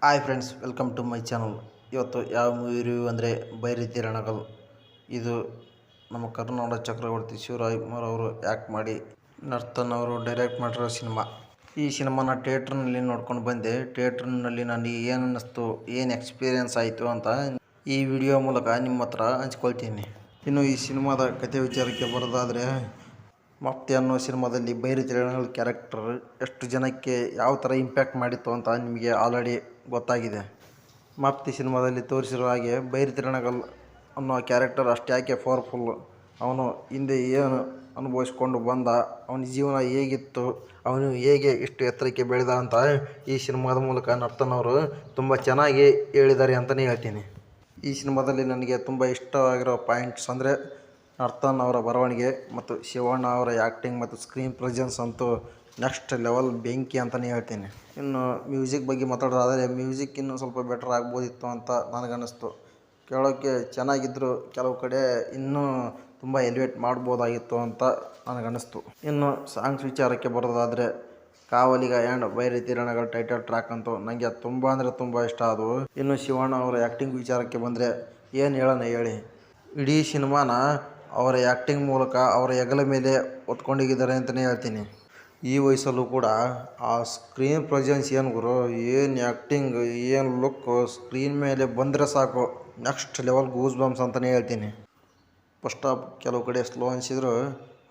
Hi friends, welcome to my channel. ಇವತ್ತು ಯಾವ movie review ಅಂದರೆ ಬೈರತಿ ರಣಗಲ್. ಇದು ನಮ್ಮ ಕರ್ನಾಟಕ ಚಕ್ರವರ್ತಿ ಶಿವರಾಜ್ಕುಮಾರ್ ಅವರು ಆ್ಯಕ್ಟ್ ಮಾಡಿ ನರ್ತನ್ ಅವರು ಡೈರೆಕ್ಟ್ ಮಾಡಿರೋ ಸಿನಿಮಾ. ಈ ಸಿನಿಮಾನ ಥಿಯೇಟ್ರ್ನಲ್ಲಿ ನೋಡ್ಕೊಂಡು ಬಂದೆ. ಥಿಯೇಟ್ರ್ನಲ್ಲಿ ನನಗೆ ಏನು ಅನ್ನಿಸ್ತು, ಏನು ಎಕ್ಸ್ಪೀರಿಯೆನ್ಸ್ ಆಯಿತು ಅಂತ ಈ ವಿಡಿಯೋ ಮೂಲಕ ನಿಮ್ಮ ಹತ್ರ ಹಂಚ್ಕೊಳ್ತೀನಿ. ಇನ್ನು ಈ ಸಿನಿಮಾದ ಕಥೆ ವಿಚಾರಕ್ಕೆ ಬರೋದಾದರೆ, ಮಫ್ತಿ ಅನ್ನೋ ಸಿನಿಮಾದಲ್ಲಿ ಬೈರತಿ ರಣಗಲ್ ಕ್ಯಾರೆಕ್ಟರ್ ಎಷ್ಟು ಜನಕ್ಕೆ ಯಾವ ಥರ ಇಂಪ್ಯಾಕ್ಟ್ ಮಾಡಿತ್ತು ಅಂತ ನಿಮಗೆ ಆಲ್ರೆಡಿ ಗೊತ್ತಾಗಿದೆ. ಮಫ್ತಿ ಸಿನಿಮಾದಲ್ಲಿ ತೋರಿಸಿರೋ ಹಾಗೆ ಬೈರತಿ ರಣಗಲ್ ಅನ್ನೋ ಕ್ಯಾರೆಕ್ಟರ್ ಅಷ್ಟ್ಯಾಕೆ ಪವರ್ಫುಲ್, ಅವನು ಹಿಂದೆ ಏನು ಅನುಭವಿಸ್ಕೊಂಡು ಬಂದ, ಅವನ ಜೀವನ ಹೇಗಿತ್ತು, ಅವನು ಹೇಗೆ ಇಷ್ಟು ಎತ್ತರಕ್ಕೆ ಬೆಳೆದ ಅಂತ ಈ ಸಿನಿಮಾದ ಮೂಲಕ ನರ್ತನ್ ಅವರು ತುಂಬ ಚೆನ್ನಾಗಿ ಹೇಳಿದ್ದಾರೆ ಅಂತಲೇ ಹೇಳ್ತೀನಿ. ಈ ಸಿನಿಮಾದಲ್ಲಿ ನನಗೆ ತುಂಬ ಇಷ್ಟವಾಗಿರೋ ಪಾಯಿಂಟ್ಸ್ ಅಂದರೆ ನರ್ತನ್ ಅವರ ಬರವಣಿಗೆ ಮತ್ತು ಶಿವಣ್ಣ ಅವರ ಆ್ಯಕ್ಟಿಂಗ್ ಮತ್ತು ಸ್ಕ್ರೀನ್ ಪ್ರೆಸೆನ್ಸ್ ಅಂತೂ ನೆಕ್ಸ್ಟ್ ಲೆವೆಲ್ ಬೆಂಕಿ ಅಂತಲೇ ಹೇಳ್ತೀನಿ. ಇನ್ನು ಮ್ಯೂಸಿಕ್ ಬಗ್ಗೆ ಮಾತಾಡೋದಾದರೆ, ಮ್ಯೂಸಿಕ್ ಇನ್ನೂ ಸ್ವಲ್ಪ ಬೆಟರ್ ಆಗ್ಬೋದಿತ್ತು ಅಂತ ನನಗನ್ನಿಸ್ತು. ಕೇಳೋಕ್ಕೆ ಚೆನ್ನಾಗಿದ್ದರೂ ಕೆಲವು ಕಡೆ ಇನ್ನೂ ತುಂಬ ಎಲಿವೇಟ್ ಮಾಡ್ಬೋದಾಗಿತ್ತು ಅಂತ ನನಗನ್ನಿಸ್ತು. ಇನ್ನು ಸಾಂಗ್ಸ್ ವಿಚಾರಕ್ಕೆ ಬರೋದಾದರೆ, ಕಾವಲಿಗ and Bairathi Ranagal title track ಅಂತೂ ನನಗೆ ತುಂಬ ಅಂದರೆ ತುಂಬ ಇಷ್ಟ ಆದವು. ಇನ್ನು ಶಿವಣ್ಣ ಅವರ ಆ್ಯಕ್ಟಿಂಗ್ ವಿಚಾರಕ್ಕೆ ಬಂದರೆ ಏನು ಹೇಳೋಣ ಹೇಳಿ. ಇಡೀ ಸಿನಿಮಾನ ಅವರ ಆ್ಯಕ್ಟಿಂಗ್ ಮೂಲಕ ಅವರ ಹೆಗಲ ಮೇಲೆ ಹೊತ್ಕೊಂಡೋಗಿದ್ದಾರೆ ಅಂತಲೇ ಹೇಳ್ತೀನಿ. ಈ ವಯಸ್ಸಲ್ಲೂ ಕೂಡ ಆ ಸ್ಕ್ರೀನ್ ಪ್ರೆಸೆನ್ಸ್ ಏನು ಗುರು, ಏನು ಆ್ಯಕ್ಟಿಂಗ್, ಏನು ಲುಕ್ಕು, ಸ್ಕ್ರೀನ್ ಮೇಲೆ ಬಂದರೆ ಸಾಕು ನೆಕ್ಸ್ಟ್ ಲೆವೆಲ್ ಗೂಸ್ ಬಂಪ್ಸ್ ಅಂತಲೇ ಹೇಳ್ತೀನಿ. ಫಸ್ಟ್ ಆಫ್ ಕೆಲವು ಕಡೆ ಸ್ಲೋ ಅನಿಸಿದ್ರು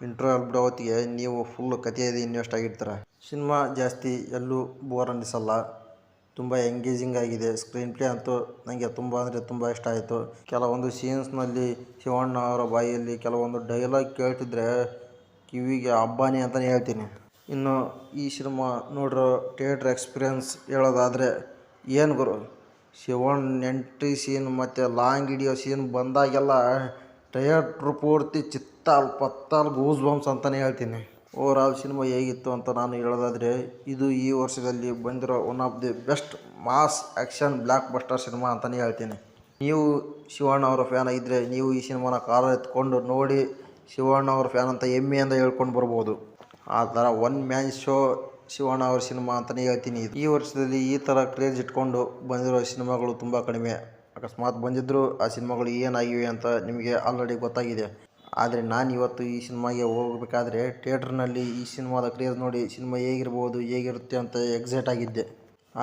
ಇಂಟರ್ವಲ್ ಬಿಡೋ ಹೊತ್ತಿಗೆ ನೀವು ಫುಲ್ ಕಥೆಯಲ್ಲಿ ಇನ್ವೆಸ್ಟ್ ಆಗಿರ್ತಾರೆ. ಸಿನಿಮಾ ಜಾಸ್ತಿ ಎಲ್ಲೂ ಬೋರ್ ಅನ್ನಿಸಲ್ಲ, ತುಂಬ ಎಂಗೇಜಿಂಗ್ ಆಗಿದೆ. ಸ್ಕ್ರೀನ್ ಪ್ಲೇ ಅಂತೂ ನನಗೆ ತುಂಬ ಅಂದರೆ ತುಂಬ ಇಷ್ಟ ಆಯಿತು. ಕೆಲವೊಂದು ಸೀನ್ಸ್ನಲ್ಲಿ ಶಿವಣ್ಣ ಅವರ ಬಾಯಿಯಲ್ಲಿ ಕೆಲವೊಂದು ಡೈಲಾಗ್ ಕೇಳ್ತಿದ್ರೆ ಕಿವಿಗೆ ಹಬ್ಬನೇ ಅಂತಲೇ ಹೇಳ್ತೀನಿ. ಇನ್ನು ಈ ಸಿನಿಮಾ ನೋಡಿರೋ ಥಿಯೇಟ್ರ್ ಎಕ್ಸ್ಪೀರಿಯನ್ಸ್ ಹೇಳೋದಾದರೆ, ಏನು ಗುರು, ಶಿವಣ್ಣ ಎಂಟ್ರಿ ಸೀನ್ ಮತ್ತು ಲಾಂಗ್ ಹಿಡಿಯೋ ಸೀನ್ ಬಂದಾಗೆಲ್ಲ ಥಿಯೇಟ್ರ್ ಪೂರ್ತಿ ಚಿತ್ತಾಲ್ ಪತ್ತಾಲ್ ಗೂಸ್ ಬಂಪ್ಸ್ ಅಂತಲೇ ಹೇಳ್ತೀನಿ. ಓವರಾಲ್ ಸಿನಿಮಾ ಹೇಗಿತ್ತು ಅಂತ ನಾನು ಹೇಳೋದಾದರೆ, ಇದು ಈ ವರ್ಷದಲ್ಲಿ ಬಂದಿರೋ one of the best mass action blockbuster cinema ಅಂತಲೇ ಹೇಳ್ತೀನಿ. ನೀವು ಶಿವಣ್ಣ ಅವರ ಫ್ಯಾನ್ ಆಗಿದ್ದರೆ ನೀವು ಈ ಸಿನಿಮಾನ ಕಾರು ಎತ್ಕೊಂಡು ನೋಡಿ ಶಿವಣ್ಣ ಅವ್ರ ಫ್ಯಾನ್ ಅಂತ ಹೆಮ್ಮೆಯಿಂದ ಹೇಳ್ಕೊಂಡು ಬರ್ಬೋದು. ಆ ಥರ ಒನ್ ಮ್ಯಾನ್ ಶೋ ಶಿವಣ್ಣ ಅವ್ರ ಸಿನಿಮಾ ಅಂತಲೇ ಹೇಳ್ತೀನಿ. ಈ ವರ್ಷದಲ್ಲಿ ಈ ಥರ ಕ್ರೇಜ್ ಇಟ್ಕೊಂಡು ಬಂದಿರೋ ಸಿನಿಮಾಗಳು ತುಂಬ ಕಡಿಮೆ. ಅಕಸ್ಮಾತ್ ಬಂದಿದ್ದರೂ ಆ ಸಿನಿಮಾಗಳು ಏನಾಗಿವೆ ಅಂತ ನಿಮಗೆ ಆಲ್ರೆಡಿ ಗೊತ್ತಾಗಿದೆ. ಆದರೆ ನಾನು ಇವತ್ತು ಈ ಸಿನಿಮಾಗೆ ಹೋಗಬೇಕಾದ್ರೆ ಥಿಯೇಟ್ರ್ನಲ್ಲಿ ಈ ಸಿನಿಮಾದ ಕ್ರೇಜ್ ನೋಡಿ ಸಿನಿಮಾ ಹೇಗಿರ್ಬೋದು, ಹೇಗಿರುತ್ತೆ ಅಂತ ಎಕ್ಸೈಟ್ ಆಗಿದ್ದೆ.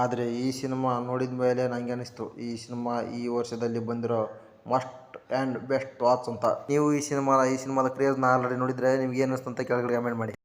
ಆದರೆ ಈ ಸಿನಿಮಾ ನೋಡಿದ ಮೇಲೆ ನನಗೆ ಅನ್ನಿಸ್ತು, ಈ ಸಿನಿಮಾ ಈ ವರ್ಷದಲ್ಲಿ ಬಂದಿರೋ ಮಸ್ಟ್ ಆ್ಯಂಡ್ ಬೆಸ್ಟ್ ವಾಚ್ ಅಂತ. ನೀವು ಈ ಸಿನಿಮಾದ ಕ್ರೇಜ್ನ ಆಲ್ರೆಡಿ ನೋಡಿದರೆ ನಿಮ್ಗೆ ಏನು ಅನ್ನಿಸ್ತು ಅಂತ ಕೆಳಗಡೆ ಕಮೆಂಟ್ ಮಾಡಿ.